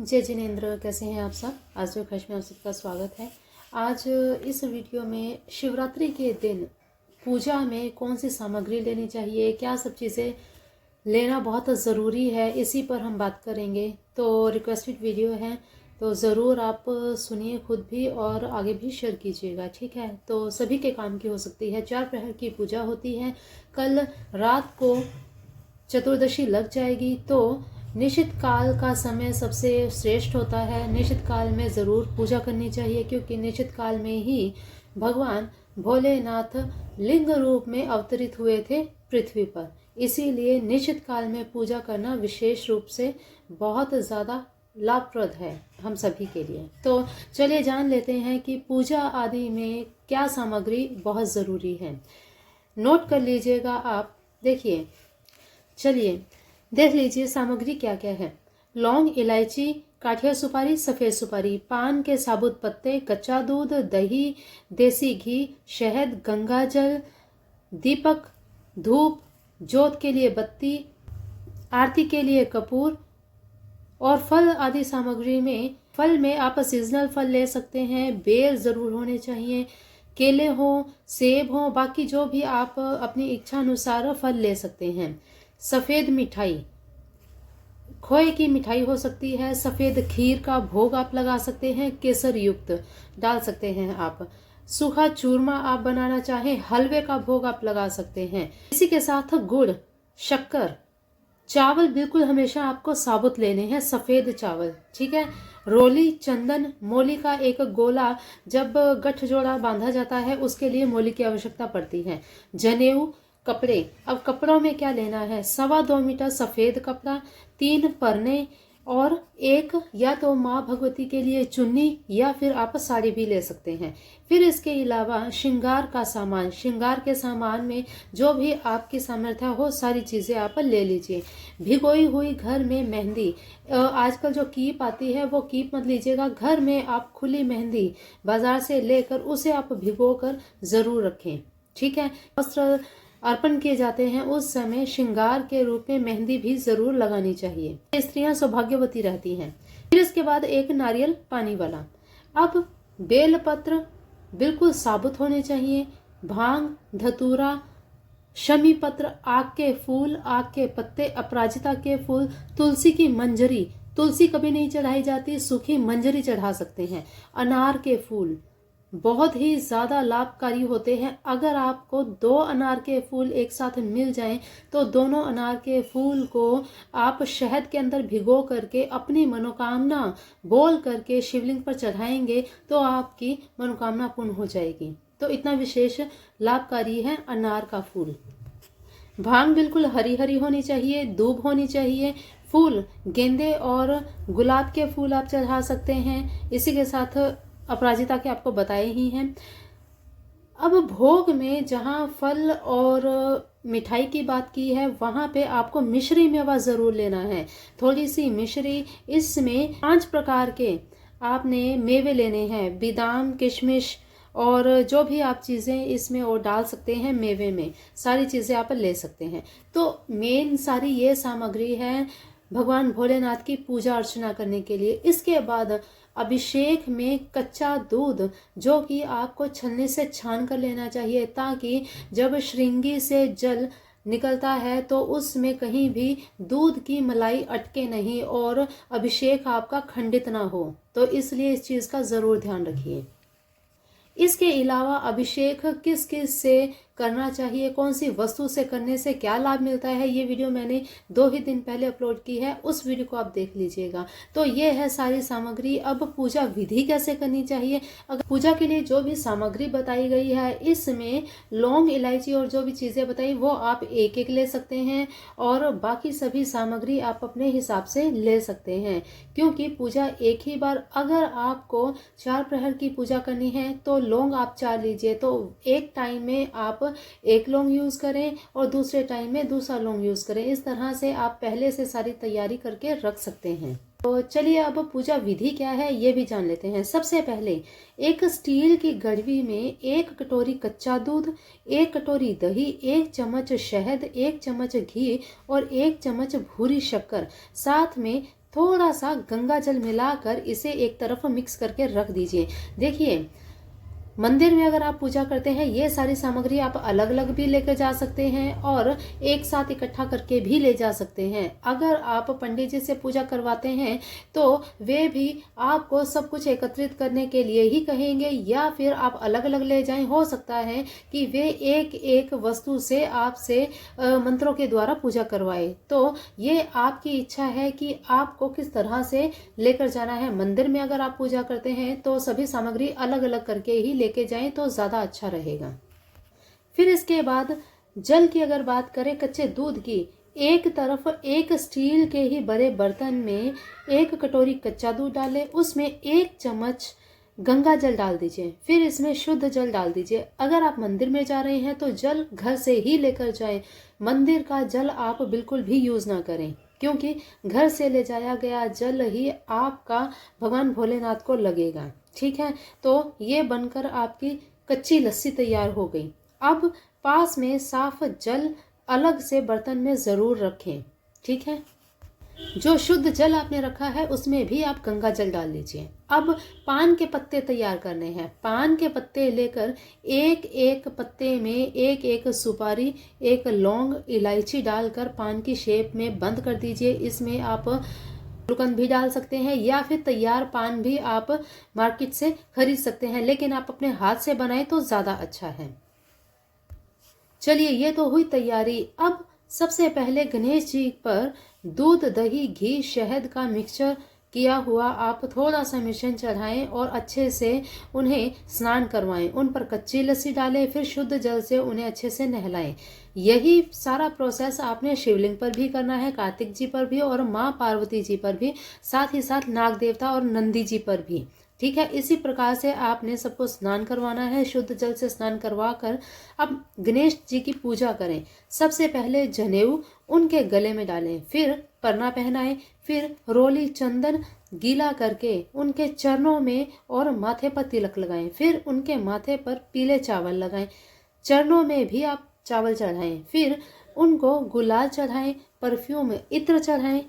जय जिनेंद्र, कैसे हैं आप सब। आज जो खश में आप सबका स्वागत है। आज इस वीडियो में शिवरात्रि के दिन पूजा में कौन सी सामग्री लेनी चाहिए, क्या सब चीज़ें लेना बहुत ज़रूरी है, इसी पर हम बात करेंगे। तो रिक्वेस्टेड वीडियो है, तो ज़रूर आप सुनिए खुद भी और आगे भी शेयर कीजिएगा, ठीक है। तो सभी के काम की हो सकती है। 4 प्रहर की पूजा होती है। कल रात को चतुर्दशी लग जाएगी, तो निश्चित काल का समय सबसे श्रेष्ठ होता है। निश्चित काल में ज़रूर पूजा करनी चाहिए, क्योंकि निश्चित काल में ही भगवान भोलेनाथ लिंग रूप में अवतरित हुए थे पृथ्वी पर। इसीलिए निश्चित काल में पूजा करना विशेष रूप से बहुत ज़्यादा लाभप्रद है हम सभी के लिए। तो चलिए जान लेते हैं कि पूजा आदि में क्या सामग्री बहुत ज़रूरी है। नोट कर लीजिएगा आप। देखिए, चलिए देख लीजिए सामग्री क्या क्या है। लौंग, इलायची, काठिया सुपारी, सफ़ेद सुपारी, पान के साबुत पत्ते, कच्चा दूध, दही, देसी घी, शहद, गंगा जल, दीपक, धूप, ज्योत के लिए बत्ती, आरती के लिए कपूर और फल आदि सामग्री में फल में आप सीजनल फल ले सकते हैं। बेर ज़रूर होने चाहिए, केले हो, सेब हो, बाकी जो भी आप अपनी इच्छा अनुसार फल ले सकते हैं। सफ़ेद मिठाई, खोए की मिठाई हो सकती है। सफ़ेद खीर का भोग आप लगा सकते हैं, केसर युक्त डाल सकते हैं आप। सूखा चूरमा आप बनाना चाहें, हलवे का भोग आप लगा सकते हैं। इसी के साथ गुड़, शक्कर, चावल बिल्कुल हमेशा आपको साबुत लेने हैं, सफ़ेद चावल, ठीक है। रोली, चंदन, मोली का एक गोला जब गठजोड़ा बांधा जाता है उसके लिए मोली की आवश्यकता पड़ती है। जनेऊ, कपड़े, अब कपड़ों में क्या लेना है। 2.25 मीटर सफ़ेद कपड़ा, 3 परने और एक या तो माँ भगवती के लिए चुन्नी या फिर आप साड़ी भी ले सकते हैं। फिर इसके अलावा श्रृंगार का सामान, श्रृंगार के सामान में जो भी आपकी सामर्थ्य हो सारी चीज़ें आप ले लीजिए। भिगोई हुई घर में मेहंदी, आजकल जो कीप आती है वो कीप मत लीजिएगा। घर में आप खुली मेहंदी बाजार से लेकर उसे आप भिगो कर ज़रूर रखें, ठीक है। वस्त्र अर्पण किए जाते हैं उस समय श्रृंगार के रूप में मेहंदी भी जरूर लगानी चाहिए। स्त्रियां सौभाग्यवती रहती हैं। फिर इसके बाद एक नारियल पानी वाला। अब बेलपत्र बिल्कुल साबुत होने चाहिए। भांग, धतूरा, शमी पत्र, आक के फूल, आक के पत्ते, अपराजिता के फूल, तुलसी की मंजरी, तुलसी कभी नहीं चढ़ाई जाती, सूखी मंजरी चढ़ा सकते हैं। अनार के फूल बहुत ही ज़्यादा लाभकारी होते हैं। अगर आपको 2 अनार के फूल एक साथ मिल जाएं तो दोनों अनार के फूल को आप शहद के अंदर भिगो करके अपनी मनोकामना बोल करके शिवलिंग पर चढ़ाएंगे तो आपकी मनोकामना पूर्ण हो जाएगी। तो इतना विशेष लाभकारी है अनार का फूल। भांग बिल्कुल हरी हरी होनी चाहिए, दूब होनी चाहिए। फूल गेंदे और गुलाब के फूल आप चढ़ा सकते हैं। इसी के साथ अपराजिता के आपको बताए ही हैं। अब भोग में जहाँ फल और मिठाई की बात की है वहाँ पे आपको मिश्री मेवा ज़रूर लेना है, थोड़ी सी मिश्री। इसमें 5 प्रकार के आपने मेवे लेने हैं, बादाम, किशमिश और जो भी आप चीज़ें इसमें और डाल सकते हैं मेवे में, सारी चीज़ें आप ले सकते हैं। तो मेन सारी ये सामग्री है भगवान भोलेनाथ की पूजा अर्चना करने के लिए। इसके बाद अभिषेक में कच्चा दूध जो कि आपको छलनी से छान कर लेना चाहिए, ताकि जब श्रृंगी से जल निकलता है तो उसमें कहीं भी दूध की मलाई अटके नहीं और अभिषेक आपका खंडित ना हो। तो इसलिए इस चीज़ का ज़रूर ध्यान रखिए। इसके अलावा अभिषेक किस किस से करना चाहिए, कौन सी वस्तु से करने से क्या लाभ मिलता है, ये वीडियो मैंने 2 ही दिन पहले अपलोड की है, उस वीडियो को आप देख लीजिएगा। तो ये है सारी सामग्री। अब पूजा विधि कैसे करनी चाहिए। अगर पूजा के लिए जो भी सामग्री बताई गई है इसमें लौंग, इलायची और जो भी चीज़ें बताई वो आप एक एक ले सकते हैं और बाकी सभी सामग्री आप अपने हिसाब से ले सकते हैं, क्योंकि पूजा एक ही बार। अगर आपको 4 प्रहर की पूजा करनी है तो लौंग आप 4 लीजिए, तो एक टाइम में आप एक लौंग यूज करें और दूसरे टाइम में दूसरा लौंग यूज करें। इस तरह से आप पहले से सारी तैयारी करके रख सकते हैं। तो चलिए अब पूजा विधि क्या है ये भी जान लेते हैं। सबसे पहले एक स्टील की गड़वी में 1 कटोरी कच्चा दूध, 1 कटोरी दही, 1 चम्मच शहद, 1 चम्मच घी और 1 चम्मच भूरी शक्कर, साथ में थोड़ा सा गंगा जल मिलाकर इसे एक तरफ मिक्स करके रख दीजिए। देखिए, मंदिर में अगर आप पूजा करते हैं, ये सारी सामग्री आप अलग अलग भी लेकर जा सकते हैं और एक साथ इकट्ठा करके भी ले जा सकते हैं। अगर आप पंडित जी से पूजा करवाते हैं तो वे भी आपको सब कुछ एकत्रित करने के लिए ही कहेंगे, या फिर आप अलग अलग ले जाएं। हो सकता है कि वे एक एक वस्तु से आपसे मंत्रों के द्वारा पूजा करवाए। तो ये आपकी इच्छा है कि आपको किस तरह से लेकर जाना है। मंदिर में अगर आप पूजा करते हैं तो सभी सामग्री अलग अलग करके ही लेके जाएं तो ज़्यादा अच्छा रहेगा। फिर इसके बाद जल की अगर बात करें, कच्चे दूध की, एक तरफ एक स्टील के ही बड़े बर्तन में 1 कटोरी कच्चा दूध डालें, उसमें 1 चम्मच गंगा जल डाल दीजिए, फिर इसमें शुद्ध जल डाल दीजिए। अगर आप मंदिर में जा रहे हैं तो जल घर से ही लेकर जाएं। मंदिर का जल आप बिल्कुल भी यूज ना करें, क्योंकि घर से ले जाया गया जल ही आपका भगवान भोलेनाथ को लगेगा। ठीक है, तो ये बनकर आपकी कच्ची लस्सी तैयार हो गई। अब पास में साफ जल अलग से बर्तन में ज़रूर रखें। ठीक है, जो शुद्ध जल आपने रखा है उसमें भी आप गंगा जल डाल लीजिए। अब पान के पत्ते तैयार करने हैं। पान के पत्ते लेकर एक एक पत्ते में एक एक सुपारी, 1 लौंग, इलायची डालकर पान की शेप में बंद कर दीजिए। इसमें आप गुलकंद भी डाल सकते हैं या फिर तैयार पान भी आप मार्केट से खरीद सकते हैं, लेकिन आप अपने हाथ से बनाएं तो ज़्यादा अच्छा है। चलिए, ये तो हुई तैयारी। अब सबसे पहले गणेश जी पर दूध, दही, घी, शहद का मिक्सचर किया हुआ आप थोड़ा सा मिश्रण चढ़ाएं और अच्छे से उन्हें स्नान करवाएं। उन पर कच्ची लस्सी डालें, फिर शुद्ध जल से उन्हें अच्छे से नहलाएं। यही सारा प्रोसेस आपने शिवलिंग पर भी करना है, कार्तिक जी पर भी और माँ पार्वती जी पर भी, साथ ही साथ नाग देवता और नंदी जी पर भी। ठीक है, इसी प्रकार से आपने सबको स्नान करवाना है। शुद्ध जल से स्नान करवा कर अब गणेश जी की पूजा करें। सबसे पहले जनेऊ उनके गले में डालें, फिर परना पहनाएं, फिर रोली चंदन गीला करके उनके चरणों में और माथे पर तिलक लगाएं, फिर उनके माथे पर पीले चावल लगाएं, चरणों में भी आप चावल चढ़ाएं, फिर उनको गुलाल चढ़ाएं, परफ्यूम इत्र चढ़ाएं।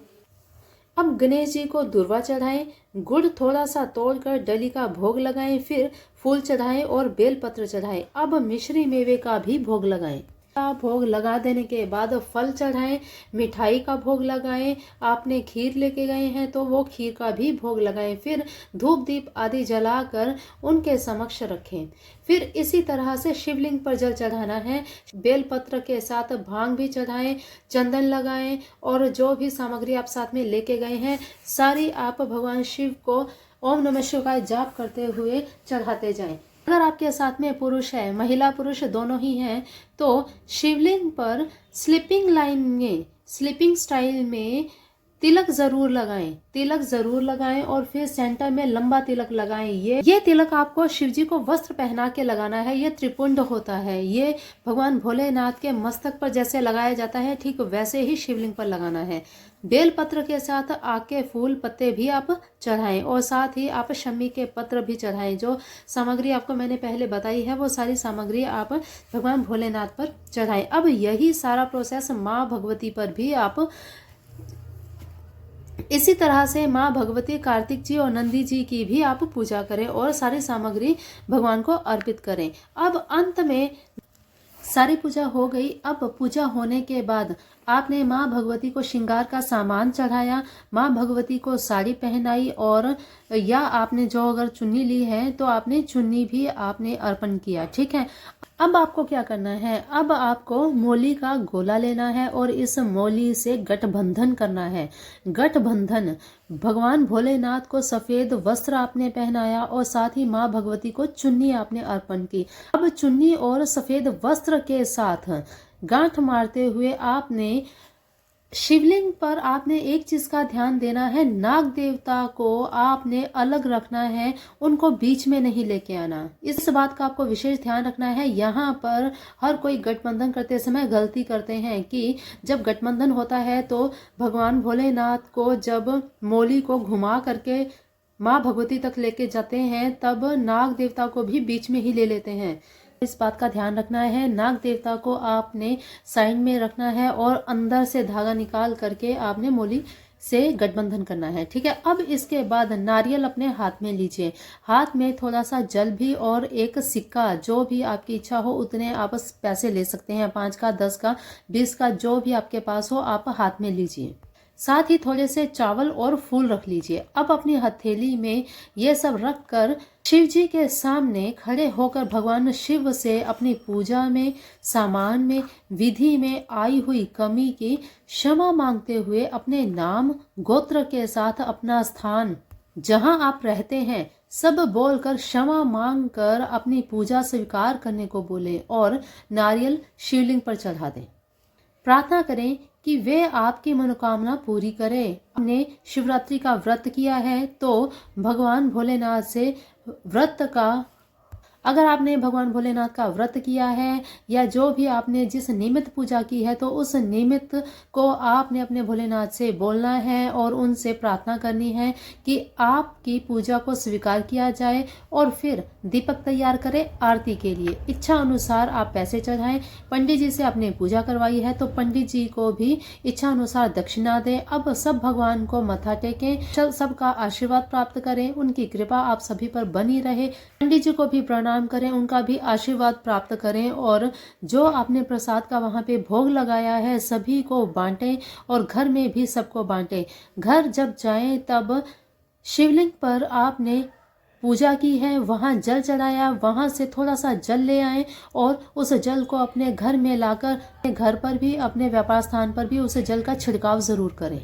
अब गणेश जी को दुर्वा चढ़ाएं, गुड़ थोड़ा सा तोड़कर डली का भोग लगाएं, फिर फूल चढ़ाएं और बेलपत्र चढ़ाएं। अब मिश्री मेवे का भी भोग लगाएं। का भोग लगा देने के बाद फल चढ़ाएं, मिठाई का भोग लगाएं। आपने खीर लेके गए हैं तो वो खीर का भी भोग लगाएं, फिर धूप दीप आदि जलाकर उनके समक्ष रखें। फिर इसी तरह से शिवलिंग पर जल चढ़ाना है। बेलपत्र के साथ भांग भी चढ़ाएं, चंदन लगाएं और जो भी सामग्री आप साथ में लेके गए हैं सारी आप भगवान शिव को ओम नमः शिवाय जाप करते हुए चढ़ाते जाएं। अगर आपके साथ में पुरुष है, महिला पुरुष दोनों ही हैं, तो शिवलिंग पर स्लीपिंग लाइन में, स्लीपिंग स्टाइल में तिलक जरूर लगाएं। तिलक जरूर लगाएं और फिर सेंटर में लंबा तिलक लगाएं। ये तिलक आपको शिवजी को वस्त्र पहना के लगाना है। ये त्रिपुंड होता है। ये भगवान भोलेनाथ के मस्तक पर जैसे लगाया जाता है ठीक वैसे ही शिवलिंग पर लगाना है। बेलपत्र के साथ आक के फूल पत्ते भी आप चढ़ाएं और साथ ही आप शमी के पत्र भी चढ़ाएं। जो सामग्री आपको मैंने पहले बताई है वो सारी सामग्री आप भगवान भोलेनाथ पर चढ़ाएं। अब यही सारा प्रोसेस माँ भगवती पर भी आप इसी तरह से माँ भगवती, कार्तिक जी और नंदी जी की भी आप पूजा करें और सारी सामग्री भगवान को अर्पित करें। अब अंत में सारी पूजा हो गई। अब पूजा होने के बाद आपने माँ भगवती को श्रृंगार का सामान चढ़ाया, माँ भगवती को साड़ी पहनाई और या आपने जो अगर चुन्नी ली है तो आपने चुन्नी भी आपने अर्पण किया। ठीक है, अब आपको क्या करना है, अब आपको मौली का गोला लेना है और इस मौली से गठबंधन करना है। गठबंधन, भगवान भोलेनाथ को सफेद वस्त्र आपने पहनाया और साथ ही माँ भगवती को चुन्नी आपने अर्पण की। अब चुन्नी और सफेद वस्त्र के साथ गांठ मारते हुए आपने शिवलिंग पर आपने एक चीज का ध्यान देना है, नाग देवता को आपने अलग रखना है, उनको बीच में नहीं लेके आना। इस बात का आपको विशेष ध्यान रखना है। यहाँ पर हर कोई गठबंधन करते समय गलती करते हैं कि जब गठबंधन होता है तो भगवान भोलेनाथ को जब मौली को घुमा करके माँ भगवती तक लेके जाते हैं तब नाग देवता को भी बीच में ही ले लेते हैं। इस बात का ध्यान रखना है। नाग देवता को आपने साइड में रखना है और अंदर से धागा निकाल करके आपने मौली से गठबंधन करना है। ठीक है, अब इसके बाद नारियल अपने हाथ में लीजिए, हाथ में थोड़ा सा जल भी और एक सिक्का, जो भी आपकी इच्छा हो उतने आप पैसे ले सकते हैं, 5 का, 10 का, 20 का, जो भी आपके पास हो आप हाथ में लीजिए। साथ ही थोड़े से चावल और फूल रख लीजिए। अब अपनी हथेली में ये सब रख कर शिव जी के सामने खड़े होकर भगवान शिव से अपनी पूजा में, सामान में, विधि में आई हुई कमी की क्षमा मांगते हुए अपने नाम गोत्र के साथ अपना स्थान जहां आप रहते हैं सब बोलकर क्षमा मांग कर अपनी पूजा स्वीकार करने को बोले और नारियल शिवलिंग पर चढ़ा दें। प्रार्थना करें कि वे आपकी मनोकामना पूरी करें। आपने शिवरात्रि का व्रत किया है तो भगवान भोलेनाथ से व्रत का, अगर आपने भगवान भोलेनाथ का व्रत किया है या जो भी आपने जिस निमित्त पूजा की है तो उस निमित्त को आपने अपने भोलेनाथ से बोलना है और उनसे प्रार्थना करनी है कि आपकी पूजा को स्वीकार किया जाए। और फिर दीपक तैयार करें आरती के लिए, इच्छा अनुसार आप पैसे चढ़ाएं। पंडित जी से आपने पूजा करवाई है तो पंडित जी को भी इच्छा अनुसार दक्षिणा दें। अब सब भगवान को मत्था टेकें, सबका आशीर्वाद प्राप्त करें, उनकी कृपा आप सभी पर बनी रहे। पंडित जी को भी प्रणाम करें, उनका भी आशीर्वाद प्राप्त करें और जो आपने प्रसाद का वहां पे भोग लगाया है सभी को बांटें और घर में भी सबको बांटें। घर जब जाएं तब शिवलिंग पर आपने पूजा की है, वहां जल चढ़ाया, वहां से थोड़ा सा जल ले आए और उस जल को अपने घर में लाकर घर पर भी, अपने व्यापार स्थान पर भी उस जल का छिड़काव जरूर करें।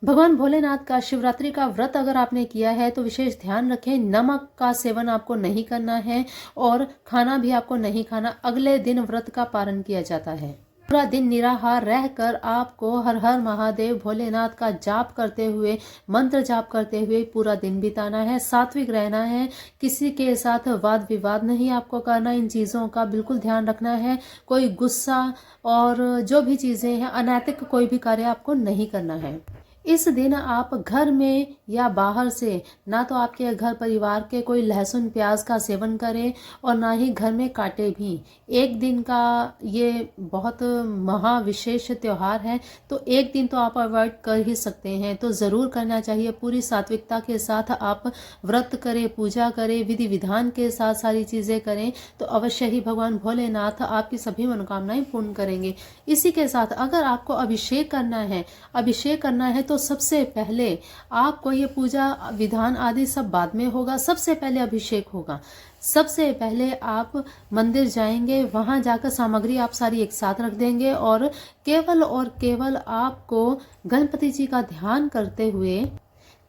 भगवान भोलेनाथ का शिवरात्रि का व्रत अगर आपने किया है तो विशेष ध्यान रखें, नमक का सेवन आपको नहीं करना है और खाना भी आपको नहीं खाना। अगले दिन व्रत का पारण किया जाता है। पूरा दिन निराहार रहकर आपको हर हर महादेव भोलेनाथ का जाप करते हुए, मंत्र जाप करते हुए पूरा दिन बिताना है। सात्विक रहना है, किसी के साथ वाद विवाद नहीं आपको करना, इन चीज़ों का बिल्कुल ध्यान रखना है। कोई गुस्सा और जो भी चीज़ें हैं अनैतिक कोई भी कार्य आपको नहीं करना है। इस दिन आप घर में या बाहर से ना तो आपके घर परिवार के कोई लहसुन प्याज का सेवन करें और ना ही घर में काटे भी। एक दिन का ये बहुत महाविशेष त्योहार है तो एक दिन तो आप अवॉइड कर ही सकते हैं, तो ज़रूर करना चाहिए। पूरी सात्विकता के साथ आप व्रत करें, पूजा करें, विधि विधान के साथ सारी चीज़ें करें तो अवश्य ही भगवान भोलेनाथ आपकी सभी मनोकामनाएं पूर्ण करेंगे। इसी के साथ अगर आपको अभिषेक करना है तो सबसे पहले आपको ये पूजा विधान आदि सब बाद में होगा, सबसे पहले अभिषेक होगा। सबसे पहले आप मंदिर जाएंगे, वहां जाकर सामग्री आप सारी एक साथ रख देंगे और केवल आपको गणपति जी का ध्यान करते हुए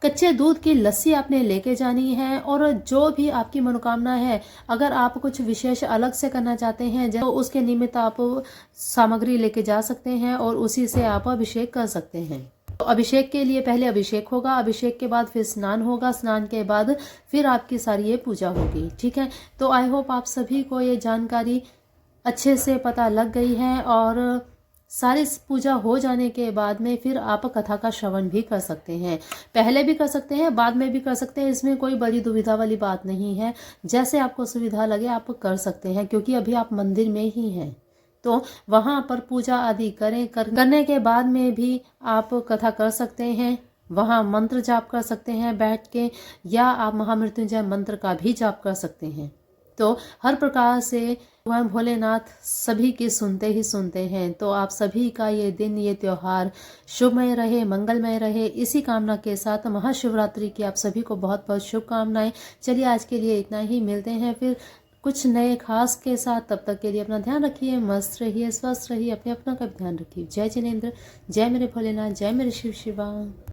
कच्चे दूध की लस्सी आपने लेके जानी है। और जो भी आपकी मनोकामना है, अगर आप कुछ विशेष अलग से करना चाहते हैं तो उसके निमित्त आप सामग्री लेके जा सकते हैं और उसी से आप अभिषेक कर सकते हैं। तो अभिषेक के लिए पहले अभिषेक होगा, अभिषेक के बाद फिर स्नान होगा, स्नान के बाद फिर आपकी सारी ये पूजा होगी। ठीक है, तो आई होप आप सभी को ये जानकारी अच्छे से पता लग गई है और सारी पूजा हो जाने के बाद में फिर आप कथा का श्रवण भी कर सकते हैं। पहले भी कर सकते हैं, बाद में भी कर सकते हैं, इसमें कोई बड़ी दुविधा वाली बात नहीं है। जैसे आपको सुविधा लगे आप कर सकते हैं, क्योंकि अभी आप मंदिर में ही हैं तो वहां पर पूजा आदि करने के बाद में भी आप कथा कर सकते हैं। वहां मंत्र जाप कर सकते हैं बैठ के, या आप महामृत्युंजय मंत्र का भी जाप कर सकते हैं। तो हर प्रकार से भगवान भोलेनाथ सभी की सुनते ही सुनते हैं। तो आप सभी का ये दिन, ये त्योहार शुभमय रहे, मंगलमय रहे, इसी कामना के साथ महाशिवरात्रि की आप सभी को बहुत बहुत शुभकामनाएं। चलिए आज के लिए इतना ही, मिलते हैं फिर कुछ नए खास के साथ। तब तक के लिए अपना ध्यान रखिए, मस्त रहिए, स्वस्थ रहिए, अपने अपना का भी ध्यान रखिए। जय जिनेंद्र, जय मेरे भोलेनाथ, जय मेरे शिव शिवा।